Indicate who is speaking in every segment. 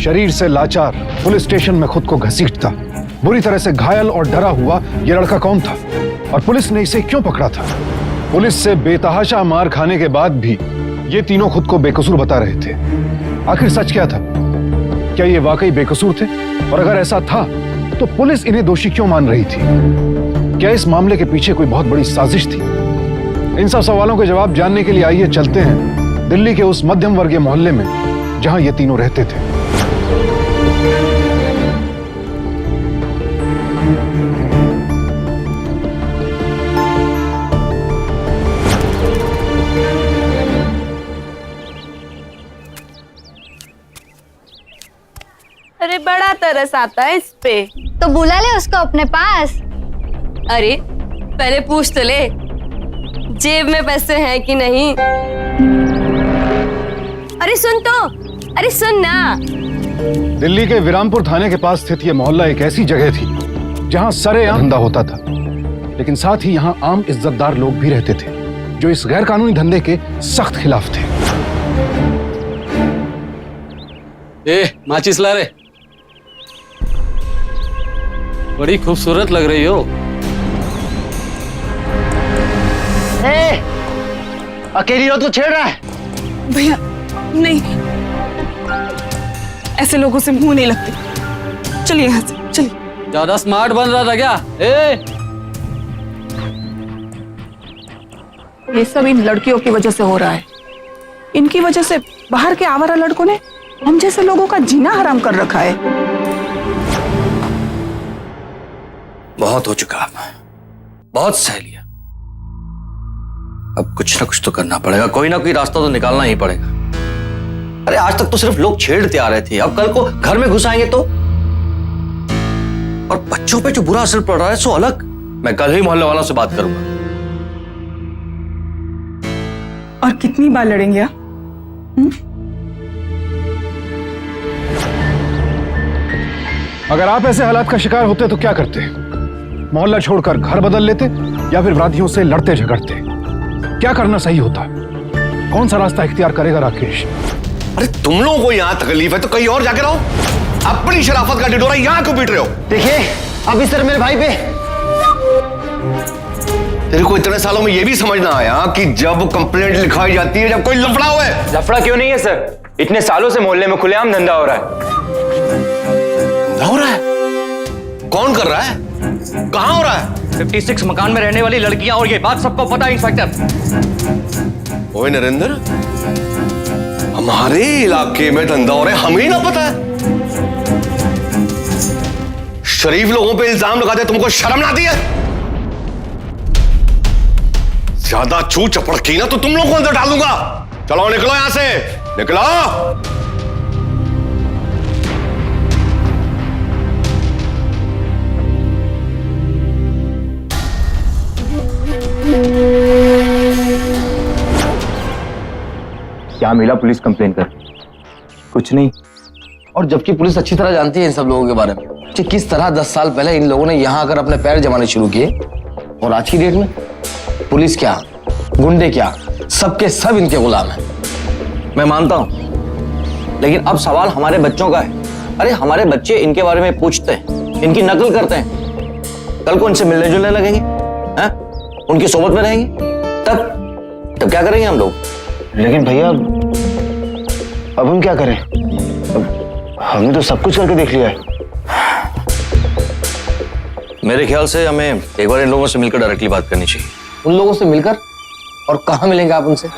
Speaker 1: शरीर से लाचार पुलिस स्टेशन में खुद को घसीटता, बुरी तरह से घायल और डरा हुआ ये लड़का कौन था और पुलिस ने इसे क्यों पकड़ा था? पुलिस से बेतहाशा मार खाने के बाद भी ये तीनों खुद को बेकसूर बता रहे थे। आखिर सच क्या था? क्या ये वाकई बेकसूर थे? और अगर ऐसा था तो पुलिस इन्हें दोषी क्यों मान रही थी? क्या इस मामले के पीछे कोई बहुत बड़ी साजिश थी? इन सब सवालों के जवाब जानने के लिए आइए चलते हैं दिल्ली के उस मध्यम वर्गीय मोहल्ले में जहां ये तीनों रहते थे।
Speaker 2: अरे बड़ा तरस आता है इस पे।
Speaker 3: तो बुला ले उसको अपने पास।
Speaker 2: अरे पहले पूछ तो ले जेब में पैसे हैं कि नहीं। अरे सुन तो, अरे सुन ना।
Speaker 1: दिल्ली के विरामपुर थाने के पास स्थित यह मोहल्ला एक ऐसी जगह थी जहां सरेआम धंधा होता था, लेकिन साथ ही यहां आम इज्जतदार लोग भी रहते थे जो इस गैर कानूनी धंधे के सख्त खिलाफ थे।
Speaker 4: माचिस ला रे, बड़ी खूबसूरत लग रही हो।
Speaker 5: अकेली औरत को छेड़ रहा है?
Speaker 6: भैया नहीं, ऐसे लोगों से मुंह नहीं लगते। चलिए यहाँ से चलिए।
Speaker 4: ज्यादा स्मार्ट बन रहा था क्या?
Speaker 6: ये सब इन लड़कियों की वजह से हो रहा है। इनकी वजह से बाहर के आवारा लड़कों ने हम जैसे लोगों का जीना हराम कर रखा है।
Speaker 5: बहुत हो चुका, बहुत सह लिया। अब कुछ ना कुछ तो करना पड़ेगा, कोई ना कोई रास्ता तो निकालना ही पड़ेगा। अरे आज तक तो सिर्फ लोग छेड़ते आ रहे थे, अब कल को घर में घुसाएंगे तो? और बच्चों पे जो बुरा असर पड़ रहा है सो अलग। मैं कल ही मोहल्ले वालों से बात करूंगा।
Speaker 6: और कितनी बार लड़ेंगे आप?
Speaker 1: अगर आप ऐसे हालात का शिकार होते तो क्या करते? मोहल्ला छोड़कर घर बदल लेते या फिर अपराधियों से लड़ते झगड़ते? क्या करना सही होता? कौन सा रास्ता इख्तियार करेगा राकेश?
Speaker 7: अरे तुम लोगों को यहाँ तकलीफ है तो कहीं और जाके रहो। अपनी शराफत का ढिढोरा यहाँ क्यों पीट रहे हो?
Speaker 5: देखिए अब इस तरह मेरे भाई पे।
Speaker 7: तेरे को इतने सालों में यह भी समझ ना आया कि जब कंप्लेंट लिखाई जाती है जब कोई लफड़ा हुआ है।
Speaker 8: लफड़ा क्यों नहीं है सर? इतने सालों से मोहल्ले में खुलेआम धंधा हो रहा है।
Speaker 7: धंधा हो रहा है? कौन कर रहा है? कहां हो रहा है?
Speaker 8: 56 मकान में रहने वाली लड़कियां, और ये बात सबको पता है इंस्पेक्टर।
Speaker 7: ओए नरेंद्र, हमारे इलाके में धंधा हो रहा है, हमें ना पता है? शरीफ लोगों पे इल्जाम लगाते तुमको शर्म ना आती है? ज्यादा छू चपड़ की ना तो तुम लोगों को अंदर डाल दूंगा। चलो निकलो यहां से, निकलो।
Speaker 8: क्या मिला पुलिस कंप्लेन कर? कुछ नहीं।
Speaker 5: और जबकि पुलिस अच्छी तरह जानती है इन सब लोगों के बारे में कि किस तरह 10 साल पहले इन लोगों ने यहां आकर अपने पैर जमाने शुरू किए, और आज की डेट में पुलिस क्या, गुंडे क्या, सबके सब इनके गुलाम हैं। मैं मानता हूं, लेकिन अब सवाल हमारे बच्चों का है। अरे हमारे बच्चे इनके बारे में पूछते हैं, इनकी नकल करते हैं, कल को इनसे मिलने जुलने लगेंगे, हैं? उनकी सोबत में रहेंगे, तब क्या करेंगे हम लोग?
Speaker 8: लेकिन भैया अब हम क्या करें? हमने तो सब कुछ करके देख लिया है।
Speaker 5: मेरे ख्याल से हमें एक बार इन लोगों से मिलकर डायरेक्टली बात करनी चाहिए। उन लोगों से मिलकर? और कहां मिलेंगे आप उनसे?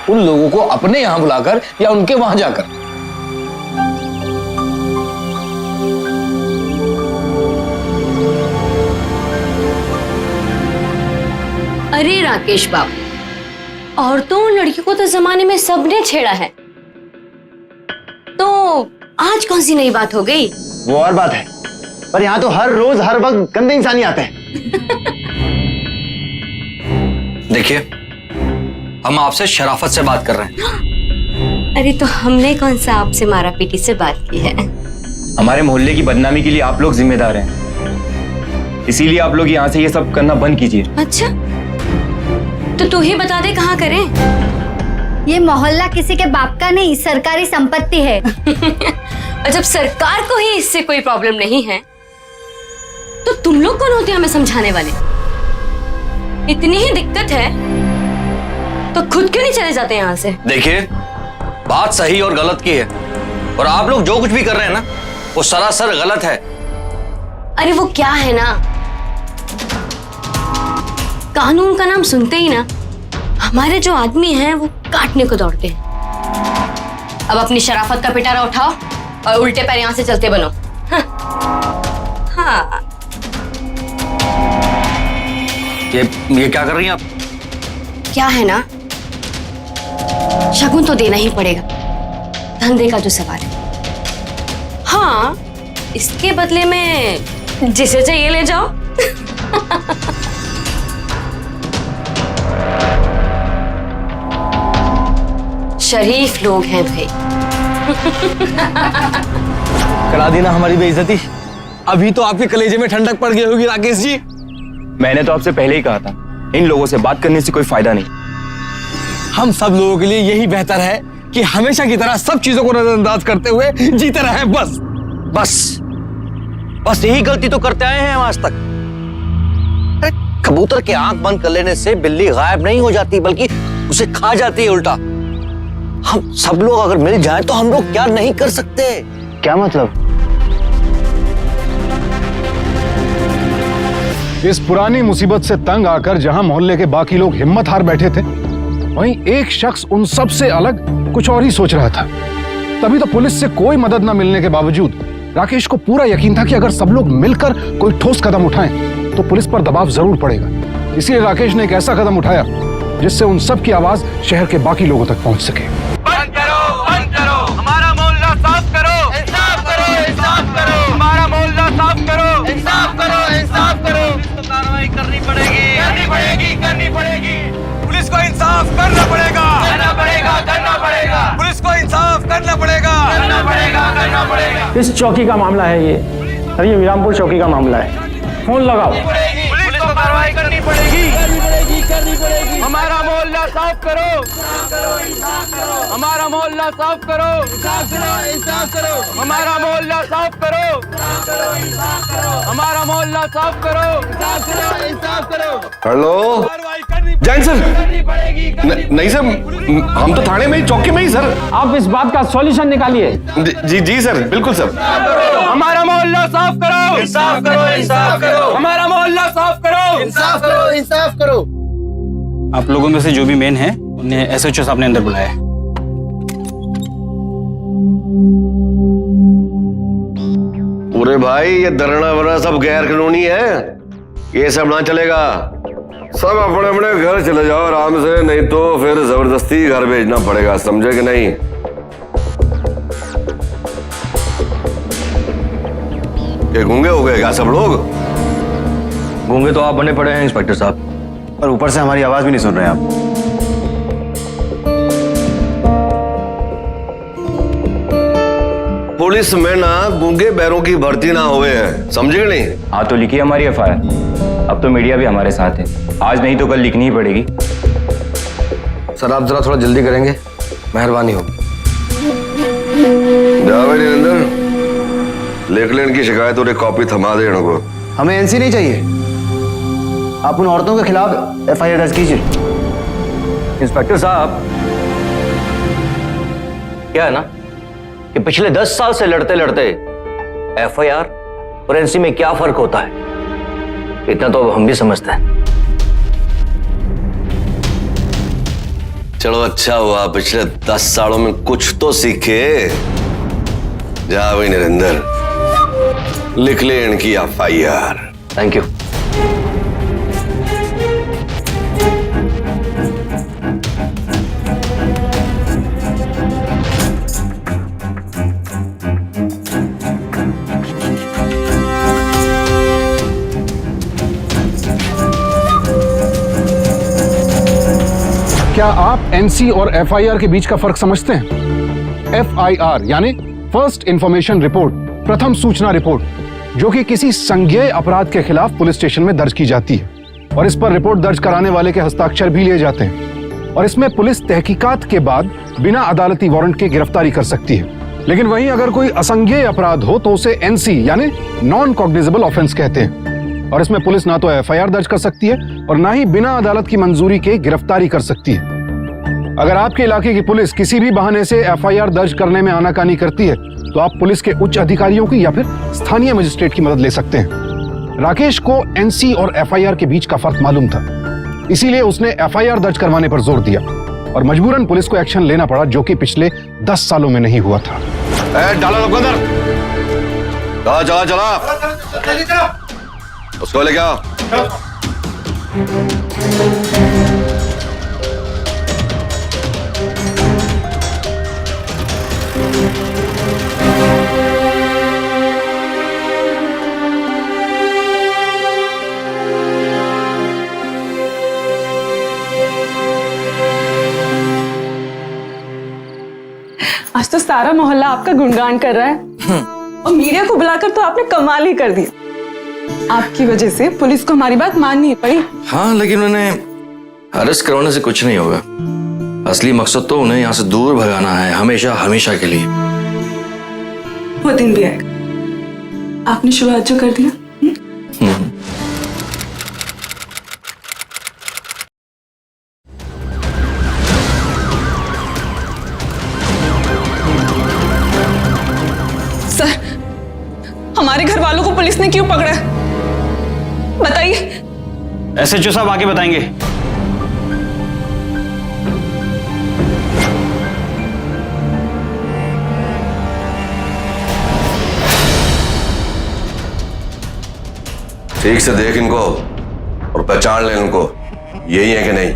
Speaker 5: उन लोगों को अपने यहां बुलाकर या उनके वहां जाकर?
Speaker 2: अरे राकेश बाबू, औरतों और लड़कियों को तो जमाने में सबने छेड़ा है, तो आज कौन सी नई बात हो गई?
Speaker 8: वो और बात है, पर यहाँ तो हर रोज हर वक्त गंदे इंसान ही आते हैं।
Speaker 5: देखिए, हम आपसे शराफत से बात कर रहे हैं।
Speaker 2: अरे तो हमने कौन सा आपसे मारा पीटी से बात की है?
Speaker 8: हमारे मोहल्ले की बदनामी के लिए आप लोग जिम्मेदार हैं, इसीलिए आप लोग यहाँ से ये सब करना बंद कीजिए।
Speaker 2: अच्छा, तो तू ही बता दे कहाँ करें?
Speaker 3: ये मोहल्ला किसी के बाप का नहीं, सरकारी संपत्ति है।
Speaker 2: और जब सरकार को ही इससे कोई प्रॉब्लम नहीं है तो तुम लोग कौन होते हैं हमें समझाने वाले? इतनी ही दिक्कत है तो खुद क्यों नहीं चले जाते यहां से?
Speaker 5: देखिए, बात सही और गलत की है, और आप लोग जो कुछ भी कर रहे हैं ना वो सरासर गलत है।
Speaker 2: अरे वो क्या है ना, कानून का नाम सुनते ही ना हमारे जो आदमी हैं वो काटने को दौड़ते हैं। अब अपनी शराफत का पिटारा उठाओ और उल्टे पैर यहां से चलते बनो। हाँ।
Speaker 5: ये क्या कर रही हैं आप?
Speaker 2: क्या है ना, शगुन तो देना ही पड़ेगा, धंधे का जो सवाल है। हाँ, इसके बदले में जिसे चाहिए ले जाओ। शरीफ लोग हैं भाई।
Speaker 5: करा दी ना हमारी बेइज्जती। अभी तो आपके कलेजे में ठंडक पड़ गई होगी राकेश जी।
Speaker 8: मैंने तो आपसे पहले ही कहा था, इन लोगों से बात करने से कोई फायदा नहीं।
Speaker 5: हम सब लोगों के लिए यही बेहतर है कि हमेशा की तरह सब चीजों को नजरअंदाज करते हुए जीते रहें। बस बस बस यही गलती तो करते आए हैं हम आज तक। कबूतर के आंख बंद कर लेने से बिल्ली गायब नहीं हो जाती, बल्कि उसे खा जाती है उल्टा। हम सब लोग अगर मिल जाएं तो हम लोग क्या नहीं कर सकते? क्या मतलब?
Speaker 1: इस पुरानी मुसीबत से तंग आकर जहां मोहल्ले के बाकी लोग हिम्मत हार बैठे थे, वहीं एक शख्स उन सब से अलग कुछ और ही सोच रहा था। तभी तो पुलिस से कोई मदद न मिलने के बावजूद राकेश को पूरा यकीन था कि अगर सब लोग मिलकर कोई ठोस कदम उठाएं तो पुलिस पर दबाव जरूर पड़ेगा। इसलिए राकेश ने एक ऐसा कदम उठाया जिससे उन सब की आवाज शहर के बाकी लोगों तक पहुंच सके।
Speaker 9: बंद करो, हमारा मोहल्ला साफ करो, इंसाफ करो, हमारा मोहल्ला साफ करो, इंसाफ करो। पुलिस को कार्रवाई करनी पड़ेगी। पुलिस को इंसाफ करना पड़ेगा। पुलिस को इंसाफ करना पड़ेगा।
Speaker 10: इस चौकी का मामला है ये। अरे ये विरामपुर चौकी का मामला है। फोन लगाओ।
Speaker 9: पुलिस को कार्रवाई करनी पड़ेगी। हमारा मोहल्ला साफ करो, हमारा मोहल्ला साफ करो, हमारा मोहल्ला साफ करो, हमारा मोहल्ला साफ करो।
Speaker 7: Hello Jain sir. नहीं सर, हम तो थाने में ही, चौकी में ही सर।
Speaker 10: आप इस बात का सॉल्यूशन निकालिए।
Speaker 7: जी सर, बिल्कुल सर।
Speaker 9: हमारा मोहल्ला साफ करो, इंसाफ करो। हमारा मोहल्ला साफ करो, इंसाफ करो।
Speaker 10: आप लोगों में से जो भी मेन है उन्हें एसएचओ साहब ने अंदर बुलाया है।
Speaker 7: पूरे भाई, ये धरना वरना सब गैर कानूनी है, ये सब ना चलेगा। सब अपने अपने घर चले जाओ आराम से, नहीं तो फिर जबरदस्ती घर भेजना पड़ेगा, समझे कि नहीं? ये गूंगे हो गए क्या सब लोग?
Speaker 5: गूंगे तो आप बने पड़े हैं इंस्पेक्टर साहब,
Speaker 8: और ऊपर से हमारी आवाज भी नहीं सुन रहे आप।
Speaker 7: पुलिस में ना गूंगे बैरों की भर्ती ना हुए हैं, समझे कि नहीं?
Speaker 8: हाँ तो लिखी हमारी एफआईआर। अब तो मीडिया भी हमारे साथ है, आज नहीं तो कल लिखनी ही पड़ेगी।
Speaker 5: सर आप जरा थोड़ा जल्दी करेंगे, मेहरबानी होगी।
Speaker 7: जाओ निरंजन, लिख ले इनकी शिकायत और एक कॉपी थमा दे इनको।
Speaker 8: हमें एनसी नहीं चाहिए, आप उन औरतों के खिलाफ एफआईआर दर्ज कीजिए।
Speaker 5: इंस्पेक्टर साहब, क्या है ना कि पिछले 10 साल से लड़ते लड़ते एफआईआर और एनसी में क्या फर्क होता है, इतना तो हम भी समझते हैं।
Speaker 7: चलो अच्छा हुआ, पिछले 10 सालों में कुछ तो सीखे। जा भाई नरेंद्र, लिख ले इनकी एफआईआर।
Speaker 5: Thank you.
Speaker 1: क्या आप एनसी और एफआईआर के बीच का फर्क समझते हैं? एफआईआर यानी फर्स्ट इंफॉर्मेशन रिपोर्ट, प्रथम सूचना रिपोर्ट, जो कि किसी संज्ञेय अपराध के खिलाफ पुलिस स्टेशन में दर्ज की जाती है और इस पर रिपोर्ट दर्ज कराने वाले के हस्ताक्षर भी लिए जाते हैं और इसमें पुलिस तहकीकात के बाद बिना अदालती वारंट के गिरफ्तारी कर सकती है। लेकिन वहीं अगर कोई असंज्ञेय अपराध हो तो उसे एनसी यानी नॉन कॉग्निजेबल ऑफेंस कहते हैं, और इसमें पुलिस ना तो एफआईआर दर्ज कर सकती है और ना ही बिना अदालत की मंजूरी के गिरफ्तारी कर सकती है। अगर आपके इलाके की पुलिस किसी भी बहाने से एफआईआर दर्ज करने में आनाकानी करती है तो आप पुलिस के उच्च अधिकारियों की या फिर स्थानीय मजिस्ट्रेट की मदद ले सकते हैं। राकेश को एनसी और एफआईआर के बीच का फर्क मालूम था, इसीलिए उसने एफआईआर दर्ज करवाने पर जोर दिया और मजबूरन पुलिस को एक्शन लेना पड़ा, जो कि पिछले 10 सालों में नहीं हुआ था।
Speaker 7: डालो लोग अंदर, चला चला चला, उसको लेके आओ।
Speaker 6: आज तो सारा मोहल्ला आपका गुणगान कर रहा है और मीडिया को बुलाकर तो आपने कमाल ही कर दिया। आपकी वजह से पुलिस को हमारी बात माननी पड़ी।
Speaker 5: हाँ, लेकिन उन्हें अरेस्ट करवाने से कुछ नहीं होगा। असली मकसद तो उन्हें यहाँ से दूर भगाना है, हमेशा हमेशा के लिए।
Speaker 6: वो दिन भी आएगा। आपने शुरुआत जो कर दिया। सर, हमारे घर वालों को पुलिस ने क्यों पकड़ा? बताइए।
Speaker 10: एसएचओ साहब आगे बताएंगे।
Speaker 7: ठीक से देख इनको और पहचान ले इनको, यही है कि नहीं।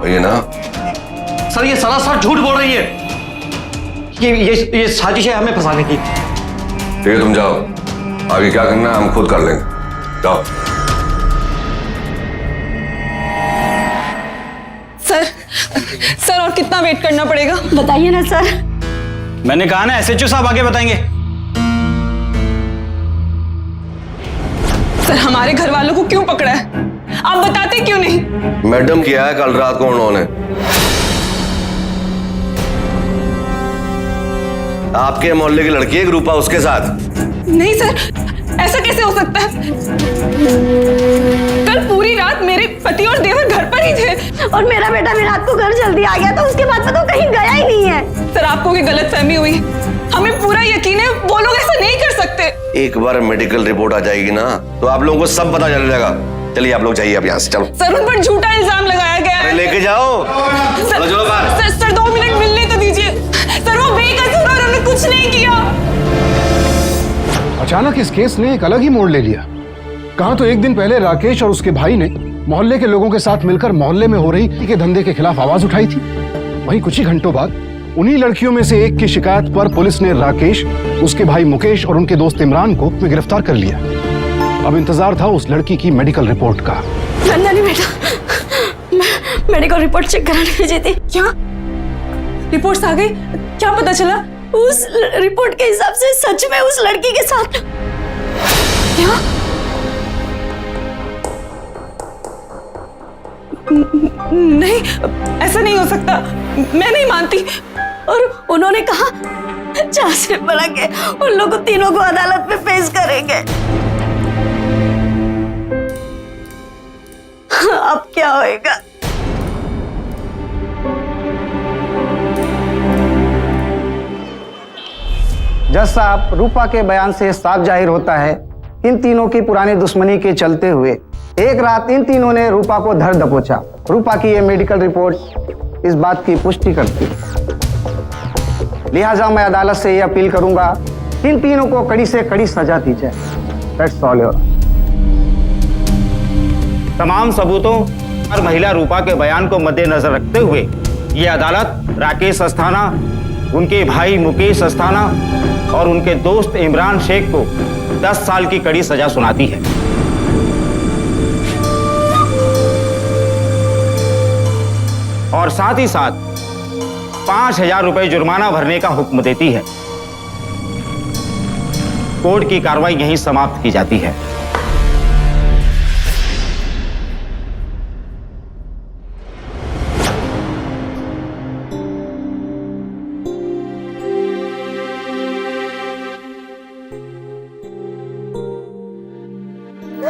Speaker 7: ये ना
Speaker 5: सर, ये सरासर झूठ बोल रही है। ये साजिश है हमें फंसाने की।
Speaker 7: ठीक है, तुम जाओ, आगे क्या करना है हम खुद कर लेंगे। जाओ।
Speaker 6: सर और कितना वेट करना पड़ेगा?
Speaker 3: बताइए ना सर।
Speaker 10: मैंने कहा ना, एसएचओ साहब आगे बताएंगे।
Speaker 6: सर, हमारे घर वालों को क्यों पकड़ा है? आप बताते क्यों नहीं?
Speaker 7: मैडम किया है कल रात को उन्होंने, आपके मोहल्ले की लड़की है रूपा, उसके साथ।
Speaker 6: नहीं सर, ऐसा कैसे हो सकता है? कल पूरी रात मेरे पति और देवर घर पर ही थे
Speaker 3: और मेरा बेटा भी रात को घर जल्दी आ गया था, उसके बाद में तो कहीं गया ही नहीं है।
Speaker 6: सर, आपको कोई गलतफहमी हुई। हमें पूरा यकीन है वो लोग ऐसा नहीं कर सकते। एक
Speaker 7: बार मेडिकल रिपोर्ट आ जाएगी ना तो आप लोगों को सब पता चल जाएगा। चलिए आप लोग जाइए अब यहाँ से, चलो।
Speaker 6: सर, उन पर झूठा इल्जाम लगाया गया है।
Speaker 7: लेके जाओ।
Speaker 6: सर, चलो बाहर। सर 2 मिनट मिलने तो दीजिए। सर, वो बेकसूर और उन्होंने कुछ नहीं किया।
Speaker 1: अचानक इस केस ने एक अलग ही मोड़ ले लिया। कहा तो एक दिन पहले राकेश और उसके भाई ने मोहल्ले के लोगों के साथ मिलकर मोहल्ले में हो रही के धंधे के खिलाफ आवाज उठाई थी। वहीं कुछ ही घंटों बाद उन्हीं लड़कियों में से एक की शिकायत पर पुलिस ने राकेश, उसके भाई मुकेश और उनके दोस्त इमरान को गिरफ्तार कर लिया। अब इंतजार था उस लड़की की मेडिकल रिपोर्ट का।
Speaker 3: नंदनी बेटा, मेडिकल रिपोर्ट चेक कराने भेजी थी।
Speaker 6: क्या रिपोर्ट्स आ गई? क्या पता चला?
Speaker 3: उस रिपोर्ट के हिसाब से सच में उस लड़की के साथ।
Speaker 6: क्या? नहीं, ऐसा नहीं हो सकता। मैं नहीं मानती।
Speaker 3: और उन्होंने कहा चार से बुला के उन लोगों तीनों को अदालत में पेश करेंगे। अब क्या होएगा?
Speaker 11: जज साहब, रूपा के बयान से साफ जाहिर होता है इन तीनों की पुरानी दुश्मनी के चलते हुए एक रात इन तीनों ने रूपा को धर दबोचा। रूपा की ये मेडिकल रिपोर्ट इस बात की पुष्टि करती है। लिहाजा मैं अदालत से ये अपील करूंगा इन तीनों को कड़ी से कड़ी सजा दी जाए। That's all your.
Speaker 12: तमाम सबूतों और महिला रूपा के बयान को मद्देनजर रखते हुए ये अदालत राकेश अस्थाना, उनके भाई मुकेश अस्थाना और उनके दोस्त इमरान शेख को 10 साल की कड़ी सजा सुनाती है। और साथ ही साथ 5,000 रुपए जुर्माना भरने का हुक्म देती है। कोर्ट की कार्रवाई यहीं समाप्त की जाती है।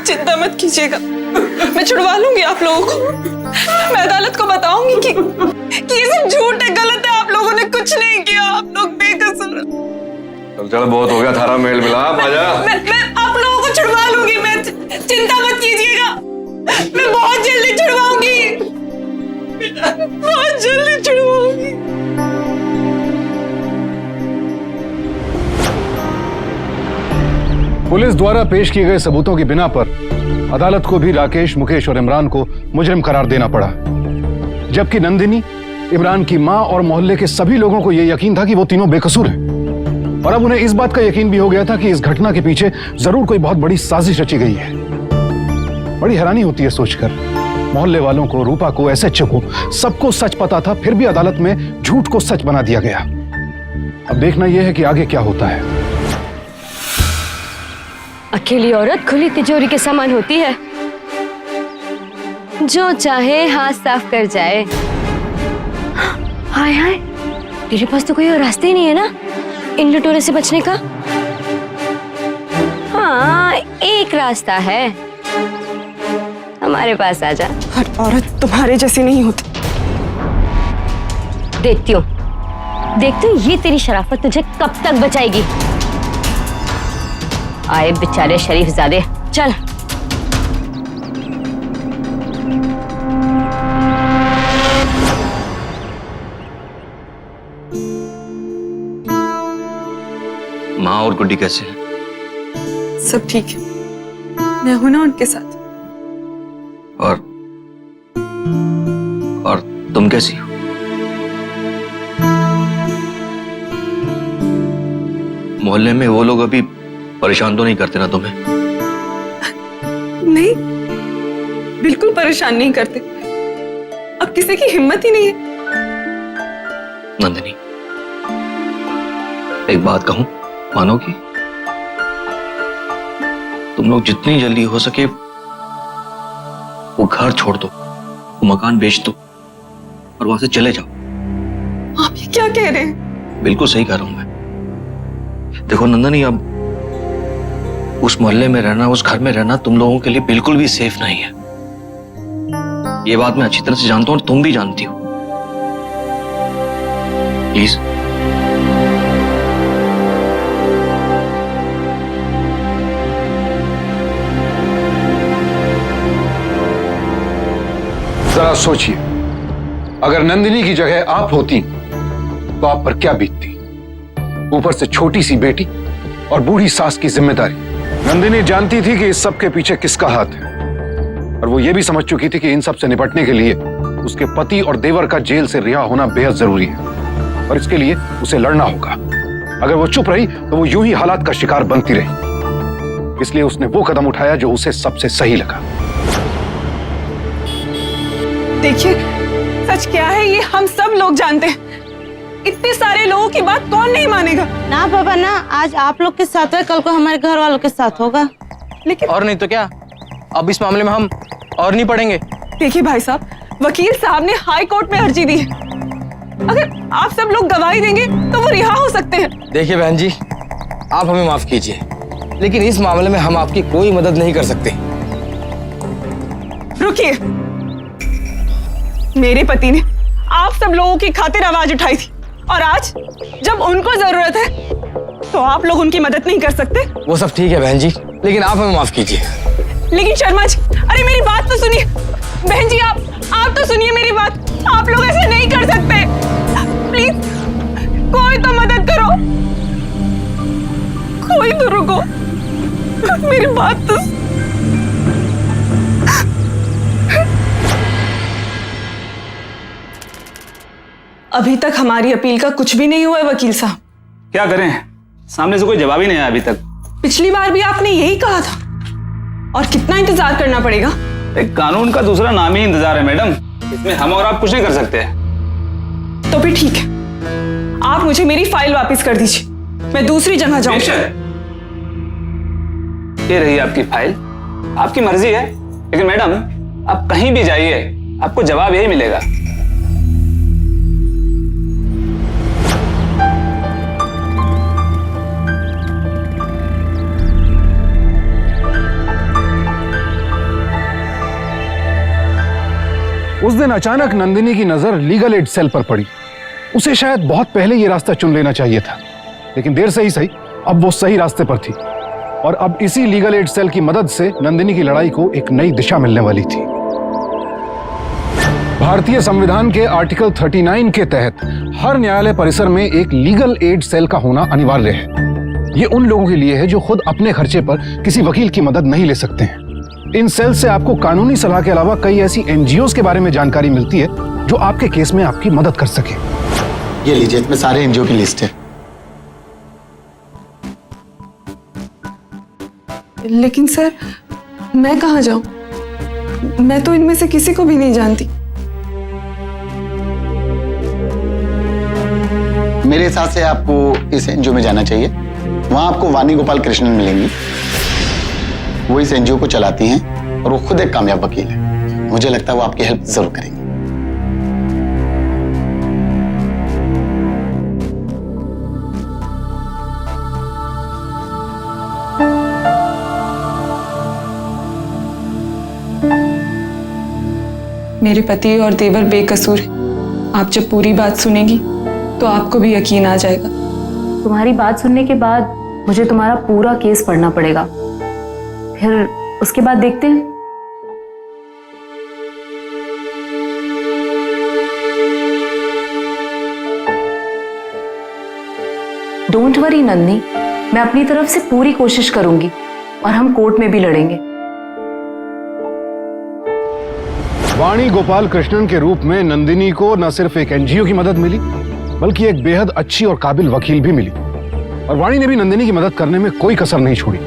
Speaker 6: चिंता मत कीजिएगा, मैं छुड़वा लूंगी आप लोगों को। मैं अदालत को बताऊंगी कि ये सब झूठ है, गलत है, आप लोगों ने कुछ नहीं किया, आप लोग बेकसूर।
Speaker 7: चल चल, बहुत हो गया थारा मेल मिलाप, आजा।
Speaker 6: मैं आप लोगों को छुड़वा लूंगी, मैं चिंता मत कीजिएगा, मैं बहुत जल्दी छुड़वाऊंगी, बहुत जल्दी छुड़वाऊंगी।
Speaker 1: पुलिस द्वारा पेश किए गए सबूतों की बिना पर अदालत को भी राकेश, मुकेश और इमरान को मुजरिम करार देना पड़ा, जबकि नंदिनी, इमरान की मां और मोहल्ले के सभी लोगों को यह यकीन था कि वो तीनों बेकसूर हैं। और अब उन्हें इस बात का यकीन भी हो गया था कि इस घटना के पीछे जरूर कोई बहुत बड़ी साजिश रची गई है। बड़ी हैरानी होती है सोचकर, मोहल्ले वालों को, रूपा को, एसएचओ को, सबको सच पता था, फिर भी अदालत में झूठ को सच बना दिया गया। अब देखना यह है कि आगे क्या होता है।
Speaker 2: अकेली औरत खुली तिजोरी के समान होती है, जो चाहे हाथ साफ कर जाए। हाय हाय, तेरे पास तो कोई और रास्ते ही नहीं है ना इन लुटेरों से बचने का? हाँ, एक रास्ता है, हमारे पास आजा।
Speaker 6: हर औरत तुम्हारे जैसी नहीं होती।
Speaker 2: देखती हूँ ये तेरी शराफत तुझे कब तक बचाएगी। आए बेचारे शरीफजादे, चल।
Speaker 8: माँ और गुड्डी कैसे हैं?
Speaker 6: सब ठीक है, मैं हूं ना उनके साथ।
Speaker 8: और तुम कैसी हो? मोहल्ले में वो लोग अभी परेशान तो नहीं करते ना तुम्हें?
Speaker 6: नहीं, बिल्कुल परेशान नहीं करते। अब किसी की हिम्मत ही नहीं है।
Speaker 8: नंदिनी, एक बात कहूं, मानोगी? तुम लोग जितनी जल्दी हो सके वो घर छोड़ दो, वो मकान बेच दो और वहां से चले जाओ।
Speaker 6: आप ये क्या कह रहे हैं?
Speaker 8: बिल्कुल सही कह रहा हूं मैं। देखो नंदनी, अब उस मोहल्ले में रहना, उस घर में रहना तुम लोगों के लिए बिल्कुल भी सेफ नहीं है। ये बात मैं अच्छी तरह से जानता हूं और तुम भी जानती हो। प्लीज।
Speaker 1: जरा सोचिए, अगर नंदिनी की जगह आप होती तो आप पर क्या बीतती। ऊपर से छोटी सी बेटी और बूढ़ी सास की जिम्मेदारी। नंदिनी जानती थी कि इस सब के पीछे किसका हाथ है, और वो ये भी समझ चुकी थी कि इन सब से निपटने के लिए उसके पति और देवर का जेल से रिहा होना बेहद जरूरी है, और इसके लिए उसे लड़ना होगा। अगर वो चुप रही तो वो यूं ही हालात का शिकार बनती रही। इसलिए उसने वो कदम उठाया जो उसे सबसे सही लगा।
Speaker 6: देखिए, सच क्या है ये हम सब लोग जानते हैं। इतने सारे लोगों की बात कौन नहीं मानेगा?
Speaker 3: ना बाबा ना, आज आप लोग के साथ है, कल को हमारे घर वालों के साथ होगा।
Speaker 6: लेकिन
Speaker 10: और नहीं तो क्या, अब इस मामले में हम और नहीं पढ़ेंगे।
Speaker 6: देखिए भाई साहब, वकील साहब ने हाई कोर्ट में अर्जी दी है। अगर आप सब लोग गवाही देंगे तो वो रिहा हो सकते हैं।
Speaker 5: देखिए बहन जी, आप हमें माफ कीजिए, लेकिन इस मामले में हम आपकी कोई मदद नहीं कर सकते।
Speaker 6: रुकिए, मेरे पति ने आप सब लोगों की खातिर आवाज उठाई थी, और आज जब उनको जरूरत है तो आप लोग उनकी मदद नहीं कर सकते।
Speaker 5: वो सब ठीक है बहन जी, लेकिन आप हमें माफ कीजिए।
Speaker 6: लेकिन शर्मा जी, अरे मेरी बात तो सुनिए। बहन जी, आप तो सुनिए मेरी बात। आप लोग ऐसे नहीं कर सकते, प्लीज कोई तो मदद करो, कोई तो रुको, मेरी बात तो। अभी तक हमारी अपील का कुछ भी नहीं हुआ है वकील साहब।
Speaker 10: क्या करें, सामने से कोई जवाब ही नहीं आया अभी तक।
Speaker 6: पिछली बार भी आपने यही कहा था। और कितना इंतजार करना पड़ेगा?
Speaker 10: एक कानून का दूसरा नाम ही इंतजार है मैडम, इसमें हम और आप कुछ नहीं कर सकते हैं।
Speaker 6: तो फिर ठीक है, आप मुझे मेरी फाइल वापस कर दीजिए, मैं दूसरी जगह जाऊंगी।
Speaker 10: ये रही आपकी फाइल, आपकी मर्जी है, लेकिन मैडम आप कहीं भी जाइए आपको जवाब यही मिलेगा।
Speaker 1: उस दिन अचानक नंदिनी की नजर लीगल एड सेल पर पड़ी। उसे शायद बहुत पहले ये रास्ता चुन लेना चाहिए था, लेकिन देर से ही सही, अब वो सही रास्ते पर थी और अब इसी लीगल एड सेल की मदद से नंदिनी की लड़ाई को एक नई दिशा मिलने वाली थी। भारतीय संविधान के आर्टिकल 39 के तहत हर न्यायालय परिसर में एक लीगल एड सेल का होना अनिवार्य है। ये उन लोगों के लिए है जो खुद अपने खर्चे पर किसी वकील की मदद नहीं ले सकते हैं। इन सेल से आपको कानूनी सलाह के अलावा कई ऐसी एनजीओज के बारे में जानकारी मिलती है जो आपके केस में आपकी मदद कर सके।
Speaker 13: ये लीजिए, इसमें सारे एनजीओ की लिस्ट है।
Speaker 6: लेकिन सर, मैं कहाँ जाऊं? मैं तो इनमें से किसी को भी नहीं जानती।
Speaker 13: मेरे हिसाब से आपको इस एनजीओ में जाना चाहिए। वहां आपको वानी गोपाल कृष्णन मिलेंगी। वो इस एनजीओ को चलाती हैं और वो खुद एक कामयाब वकील है। मुझे लगता है वो आपकी हेल्प जरूर करेंगे।
Speaker 6: मेरे पति और देवर बेकसूर हैं। आप जब पूरी बात सुनेंगी तो आपको भी यकीन आ जाएगा।
Speaker 2: तुम्हारी बात सुनने के बाद मुझे तुम्हारा पूरा केस पढ़ना पड़ेगा, फिर उसके बाद देखते हैं। डोंट वरी नंदिनी, मैं अपनी तरफ से पूरी कोशिश करूंगी और हम कोर्ट में भी लड़ेंगे।
Speaker 1: वाणी गोपाल कृष्णन के रूप में नंदिनी को न सिर्फ एक एनजीओ की मदद मिली, बल्कि एक बेहद अच्छी और काबिल वकील भी मिली। और वाणी ने भी नंदिनी की मदद करने में कोई कसर नहीं छोड़ी।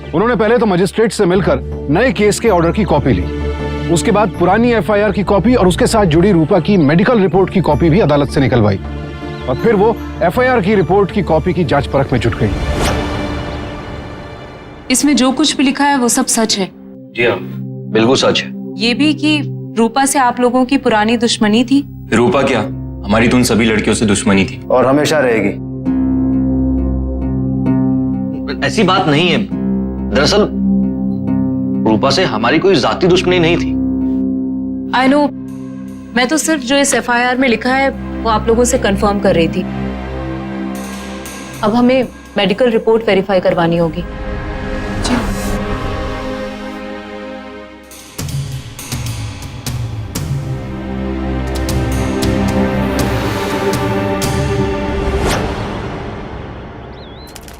Speaker 1: उन्होंने पहले तो मजिस्ट्रेट से मिलकर नए केस के ऑर्डर की कॉपी ली, उसके बाद पुरानी एफआईआर की कॉपी और उसके साथ जुड़ी रूपा की मेडिकल रिपोर्ट की कॉपी भी अदालत से निकलवाई और फिर वो एफआईआर की रिपोर्ट की कॉपी की जांच परख में जुट गई।
Speaker 14: इसमें जो कुछ भी लिखा है वो सब सच है?
Speaker 8: जी हाँ, बिल्कुल सच है।
Speaker 14: ये भी कि रूपा से आप लोगों की पुरानी दुश्मनी थी?
Speaker 8: रूपा क्या, हमारी तो उन सभी लड़कियों से दुश्मनी थी
Speaker 5: और हमेशा रहेगी।
Speaker 8: ऐसी बात नहीं है। दरअसल रूपा से हमारी कोई जाती दुश्मनी नहीं थी।
Speaker 14: आई नो, मैं तो सिर्फ जो इस एफआईआर में लिखा है वो आप लोगों से कंफर्म कर रही थी। अब हमें मेडिकल रिपोर्ट वेरीफाई करवानी होगी।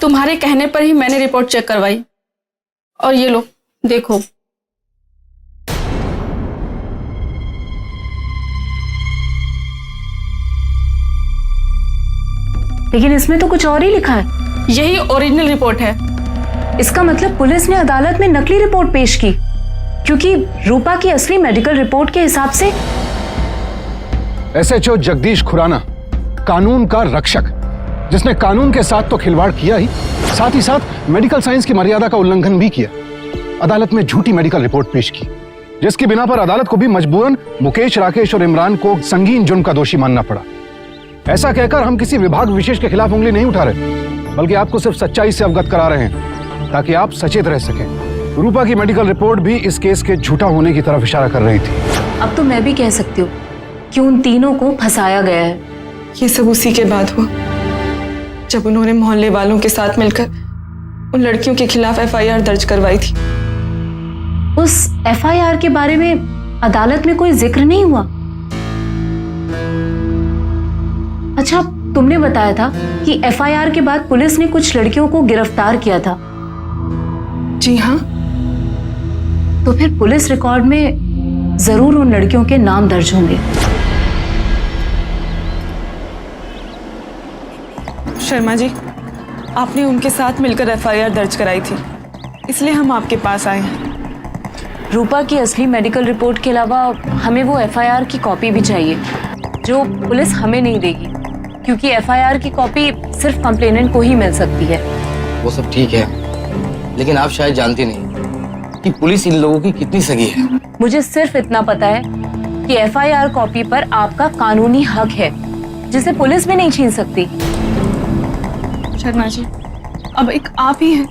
Speaker 3: तुम्हारे कहने पर ही मैंने रिपोर्ट चेक करवाई और ये लो देखो।
Speaker 2: लेकिन इसमें तो कुछ और ही लिखा है।
Speaker 3: यही ओरिजिनल रिपोर्ट है।
Speaker 2: इसका मतलब पुलिस ने अदालत में नकली रिपोर्ट पेश की, क्योंकि रूपा की असली मेडिकल रिपोर्ट के हिसाब से
Speaker 1: एसएचओ जगदीश खुराना, कानून का रक्षक, जिसने कानून के साथ तो खिलवाड़ किया ही, साथ ही साथ मेडिकल साइंस की मर्यादा का उल्लंघन भी किया। अदालत में झूठी मेडिकल रिपोर्ट पेश की, जिसकी बिना पर अदालत को भी मजबूरन मुकेश, राकेश और इमरान को संगीन जुर्म का दोषी मानना पड़ा। ऐसा कहकर हम किसी विभाग विशेष के खिलाफ उंगली नहीं उठा रहे, बल्कि आपको सिर्फ सच्चाई से अवगत करा रहे हैं ताकि आप सचेत रह सकें। रूपा की मेडिकल रिपोर्ट भी इस केस के झूठा होने की तरफ इशारा कर रही थी।
Speaker 2: अब तो मैं भी कह सकती हूँ कि उन तीनों को फंसाया गया है।
Speaker 6: ये सब उसी के बाद हुआ जब उन्होंने मोहल्ले वालों के साथ मिलकर उन लड़कियों के खिलाफ एफआईआर दर्ज करवाई थी।
Speaker 2: उस एफआईआर के बारे में अदालत में कोई जिक्र नहीं हुआ? अच्छा, तुमने बताया था कि एफआईआर के बाद पुलिस ने कुछ लड़कियों को गिरफ्तार किया था।
Speaker 6: जी हाँ।
Speaker 2: तो फिर पुलिस रिकॉर्ड में जरूर उन लड़कियों के नाम दर्ज होंगे।
Speaker 6: शर्मा जी, आपने उनके साथ मिलकर एफआईआर दर्ज कराई थी, इसलिए हम आपके पास आए हैं।
Speaker 14: रूपा की असली मेडिकल रिपोर्ट के अलावा हमें वो एफआईआर की कॉपी भी चाहिए, जो पुलिस हमें नहीं देगी, क्योंकि एफआईआर की कॉपी सिर्फ कंप्लेनेंट को ही मिल सकती है।
Speaker 5: वो सब ठीक है, लेकिन आप शायद जानती नहीं कि पुलिस इन लोगों की कितनी सगी है।
Speaker 14: मुझे सिर्फ इतना पता है कि एफआईआर कॉपी पर आपका कानूनी हक है, जिसे पुलिस भी नहीं छीन सकती।
Speaker 6: शर्मा जी, अब एक आप ही हैं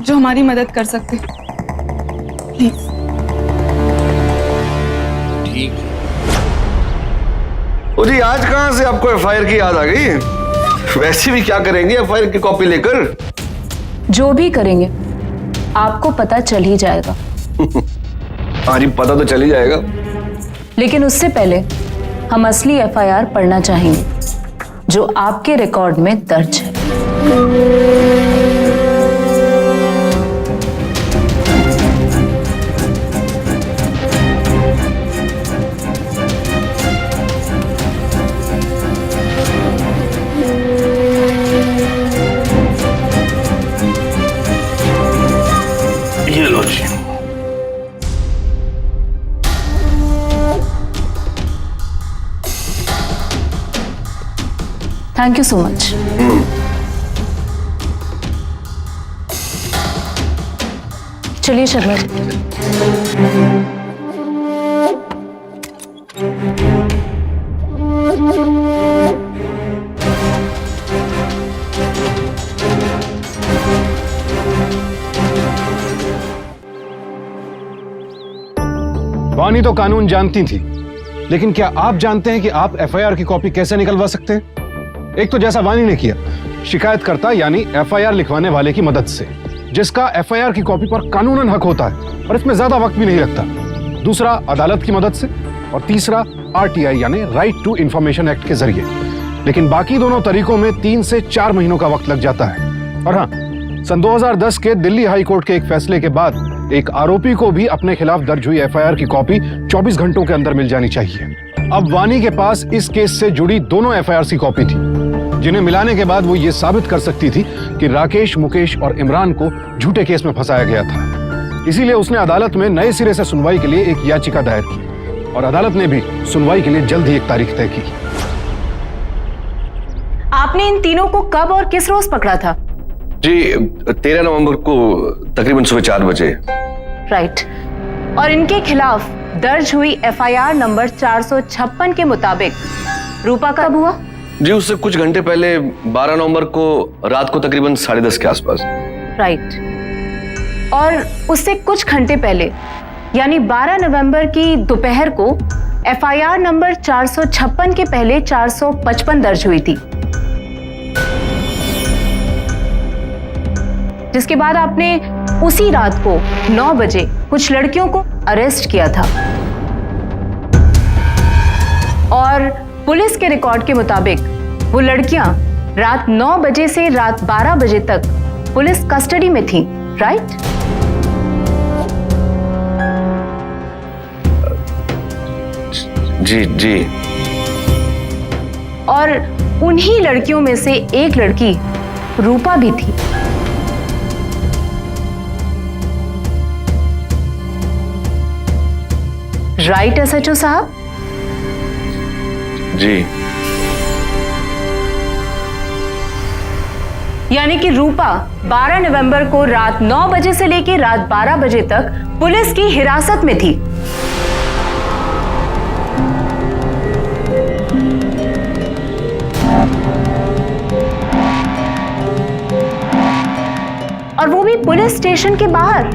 Speaker 6: जो हमारी मदद कर सकते हैं, प्लीज।
Speaker 5: ठीक।
Speaker 7: ओ जी, आज कहां से आपको एफआईआर की याद आ गई? वैसे भी क्या करेंगे एफआईआर की कॉपी लेकर?
Speaker 14: जो भी करेंगे आपको पता चल ही जाएगा।
Speaker 7: हाँ जी, पता तो चल ही जाएगा,
Speaker 14: लेकिन उससे पहले हम असली एफआईआर पढ़ना चाहेंगे, जो आपके रिकॉर्ड में दर्ज है।
Speaker 7: ये लो जी।
Speaker 14: Thank you so much. चलिए शर्मा जी।
Speaker 1: वानी तो कानून जानती थी, लेकिन क्या आप जानते हैं कि आप एफआईआर की कॉपी कैसे निकलवा सकते हैं? एक तो जैसा वानी ने किया, शिकायतकर्ता यानी एफआईआर लिखवाने वाले की मदद से, जिसका एफआईआर की कॉपी पर कानूनन हक होता है और इसमें ज्यादा वक्त भी नहीं लगता। दूसरा, अदालत की मदद से, और तीसरा आरटीआई यानी राइट टू इंफॉर्मेशन एक्ट के जरिए। लेकिन बाकी दोनों तरीकों में 3 से 4 महीनों का वक्त लग जाता है। और हाँ, सन 2010 के दिल्ली हाई कोर्ट के एक फैसले के बाद एक आरोपी को भी अपने खिलाफ दर्ज हुई एफआईआर की कॉपी 24 घंटों के अंदर मिल जानी चाहिए। अब वानी के पास इस केस से जुड़ी दोनों एफआईआर की कॉपी थी, जिन्हें मिलाने के बाद वो ये साबित कर सकती थी कि राकेश, मुकेश और इमरान को झूठे केस में फंसाया गया था। इसीलिए उसने अदालत में नए सिरे से सुनवाई के लिए एक याचिका दायर की, और अदालत ने भी सुनवाई के लिए जल्द ही एक तारीख तय की।
Speaker 14: आपने इन तीनों को कब और किस रोज पकड़ा था?
Speaker 7: जी, 13 नवंबर को तकरीबन सुबह 4 बजे।
Speaker 14: राइट। और इनके खिलाफ दर्ज हुई एफआईआर नंबर 456 के मुताबिक रूपा कब हुआ?
Speaker 7: जी, उससे कुछ घंटे पहले 12 नवंबर को रात को तकरीबन 10:30 के आसपास।
Speaker 14: राइट। और उससे कुछ घंटे पहले यानी 12 नवंबर की दोपहर को एफआईआर नंबर 456 के पहले 455 दर्ज हुई थी, जिसके बाद आपने उसी रात को 9 बजे कुछ लड़कियों को अरेस्ट किया था। और पुलिस के रिकॉर्ड के मुताबिक वो लड़कियां रात 9 बजे से रात 12 बजे तक पुलिस कस्टडी में थीं, राइट?
Speaker 7: जी जी।
Speaker 14: और उन्हीं लड़कियों में से एक लड़की रूपा भी थी। राइट एसएचओ साहब?
Speaker 7: जी।
Speaker 14: यानी कि रूपा 12 नवंबर को रात 9 बजे से लेकर रात 12 बजे तक पुलिस की हिरासत में थी। और वो भी पुलिस स्टेशन के बाहर।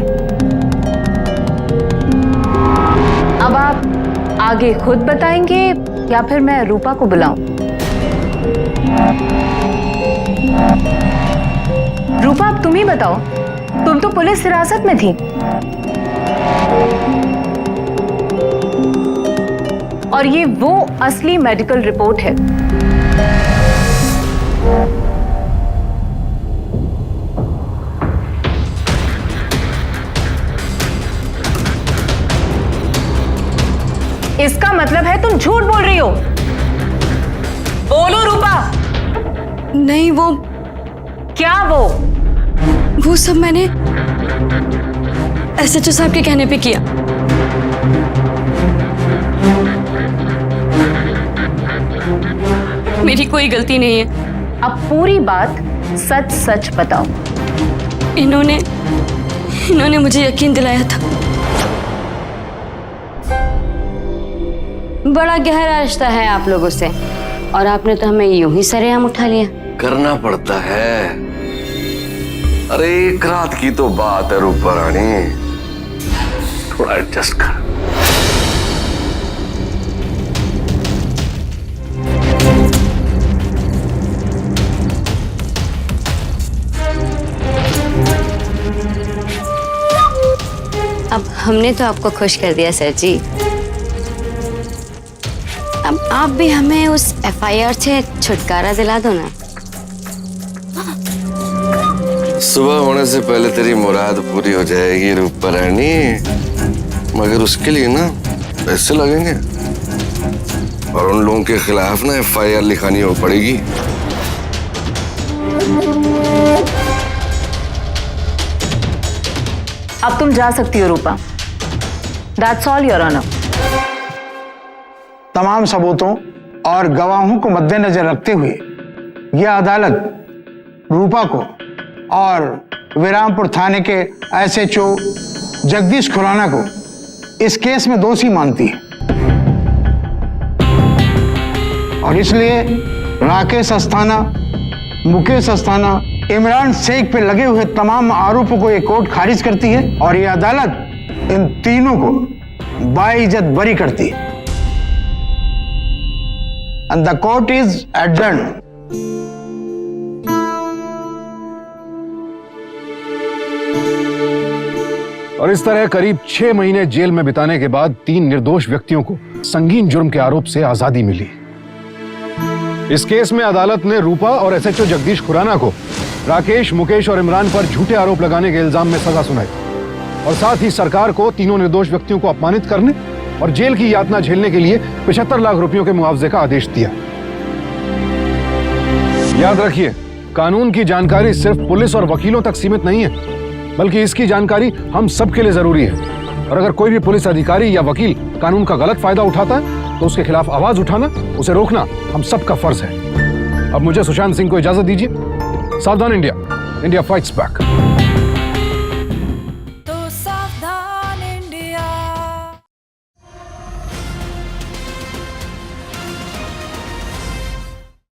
Speaker 14: अब आप आगे खुद बताएंगे या फिर मैं रूपा को बुलाऊं? रूपा, अब तुम ही बताओ, तुम तो पुलिस हिरासत में थी। और ये वो असली मेडिकल रिपोर्ट है। इसका मतलब है तुम झूठ बोल रही हो। बोलो रूपा।
Speaker 3: नहीं, वो
Speaker 14: क्या वो
Speaker 3: सब मैंने एसएचओ साहब के कहने पे किया। मेरी कोई गलती नहीं है।
Speaker 14: अब पूरी बात सच सच बताओ।
Speaker 3: इन्होंने मुझे यकीन दिलाया था।
Speaker 2: बड़ा गहरा रिश्ता है आप लोगों से, और आपने तो हमें यूं ही सरेआम उठा लिया।
Speaker 7: करना पड़ता है। अरे एक रात की तो बात है रूपा रानी, थोड़ा एडजस्ट कर।
Speaker 2: अब हमने तो आपको खुश कर दिया सर जी। अब आप भी हमें उस एफआईआर से छुटकारा दिला दो ना।
Speaker 7: सुबह होने से पहले तेरी मुराद पूरी हो जाएगी रूपा रानी, मगर उसके लिए ना पैसे लगेंगे, और उन लोगों के खिलाफ ना एफआईआर लिखानी हो पड़ेगी।
Speaker 14: अब तुम जा सकती हो Rupa. That's all your honour.
Speaker 11: तमाम सबूतों और गवाहों को मद्देनजर रखते हुए यह अदालत रूपा को और विरामपुर थाने के एसएचओ जगदीश खुराना को इस केस में दोषी मानती है, और इसलिए राकेश अस्थाना, मुकेश अस्थाना, इमरान शेख पे लगे हुए तमाम आरोपों को ये कोर्ट खारिज करती है, और ये अदालत इन तीनों को बाइज्जत बरी करती है। And the court is adjourned.
Speaker 1: और इस तरह करीब 6 महीने जेल में बिताने के बाद 3 निर्दोष व्यक्तियों को संगीन जुर्म के आरोप से आजादी मिली। इस केस में अदालत ने रूपा और एसएचओ जगदीश खुराना को राकेश, मुकेश और इमरान पर झूठे आरोप लगाने के इल्जाम में सजा सुनाई, और साथ ही सरकार को तीनों निर्दोष व्यक्तियों को अपमानित करने और जेल की यातना झेलने के लिए 75 लाख रुपयों के मुआवजे का आदेश दिया। याद रखिए, कानून की जानकारी सिर्फ पुलिस और वकीलों तक सीमित नहीं है, बल्कि इसकी जानकारी हम सबके लिए जरूरी है। और अगर कोई भी पुलिस अधिकारी या वकील कानून का गलत फायदा उठाता है तो उसके खिलाफ आवाज उठाना, उसे रोकना हम सबका फर्ज है। अब मुझे सुशांत सिंह को इजाजत दीजिए। सावधान इंडिया, इंडिया फाइट्स बैक।